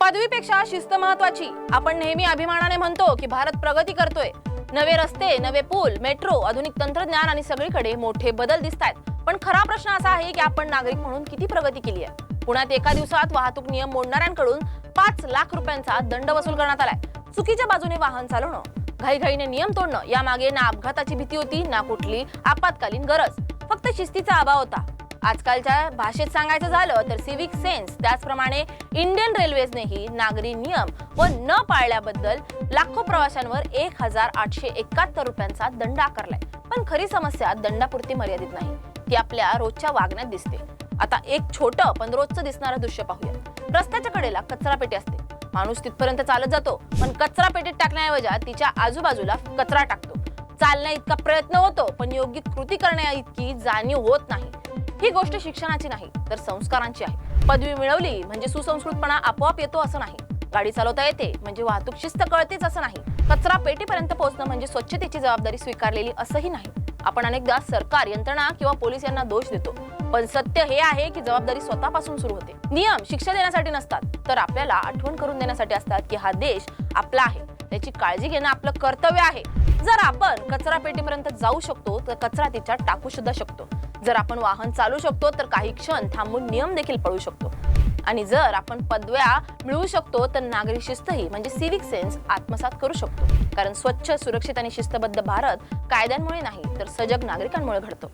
पदवीपेक्षा शिस्त महत्वाची। आपण नेहमी अभिमानाने म्हणतो की भारत प्रगती करतोय। नवे रस्ते, नवे पूल, मेट्रो, आधुनिक तंत्रज्ञान आणि सगळीकडे मोठे बदल दिसतायत। पण खरा प्रश्न असा आहे की आपण नागरिक म्हणून किती प्रगती केली आहे? पुण्यात एका दिवसात वाहतूक नियम मोडणाऱ्यांकडून 5 लाख रुपयांचा दंड वसूल करण्यात आलाय। चुकीच्या बाजूने वाहन चालवणं, घाईघाईने नियम तोडणं, यामागे ना अपघाताची भीती होती ना कुठली आपत्कालीन गरज, फक्त शिस्तीचा अभाव होता। आजकालच्या भाषेत सांगायचं झालं तर सिव्हिक सेन्स, त्याचप्रमाणे इंडियन रेल्वेजनेही नागरी नियम व न पाळल्याबद्दल लाखो प्रवाशांवर 1871 रुपयांचा दंड आकारलाय। पण खरी समस्या दंडापुरती मर्यादित नाही, ती आपल्या रोजच्या वागण्यात दिसते। आता एक छोटं पण रोजचं दिसणारं दृश्य पाहूया। रस्त्याच्या कडेला कचरा पेटी असते, माणूस तिथपर्यंत चालत जातो, पण कचरा पेटीत टाकण्याऐवजी तिच्या आजूबाजूला कचरा टाकतो। चालण्या इतका प्रयत्न होतो, पण योग्य कृती करण्या इतकी जाणीव होत नाही। ही गोष्ट शिक्षणाची नाही तर संस्कारांची आहे। पदवी मिळवली म्हणजे सुसंस्कृतपणा आपोआप येतो असं नाही, गाडी चालवता येते म्हणजे वाहतूक शिस्त कळतेच असं नाही, कचरा पेटीपर्यंत पोहोचणं म्हणजे स्वच्छतेची जबाबदारी स्वीकारलेली असंही नाही। आपण अनेकदा सरकार, यंत्रणा किंवा पोलीस यांना दोष देतो, पण सत्य हे आहे की जबाबदारी स्वतःपासून सुरू होते। नियम शिक्षा देण्यासाठी नसतात, तर आपल्याला आठवण करून देण्यासाठी असतात की हा देश आपला आहे, त्याची काळजी घेणं आपलं कर्तव्य आहे। जर आपण कचरा पेटीपर्यंत जाऊ शकतो तर कचरा तिच्यात टाकू सुद्धा शकतो। जर आपण वाहन चालू शकतो तर काही क्षण थांबून नियम देखील पाळू शकतो। आणि जर आपण पदव्या मिळवू शकतो तर नागरिक शिस्तही म्हणजे सिव्हिक सेन्स आत्मसात करू शकतो। कारण स्वच्छ, सुरक्षित आणि शिस्तबद्ध भारत कायद्यांमुळे नाही तर सजग नागरिकांमुळे घडतो।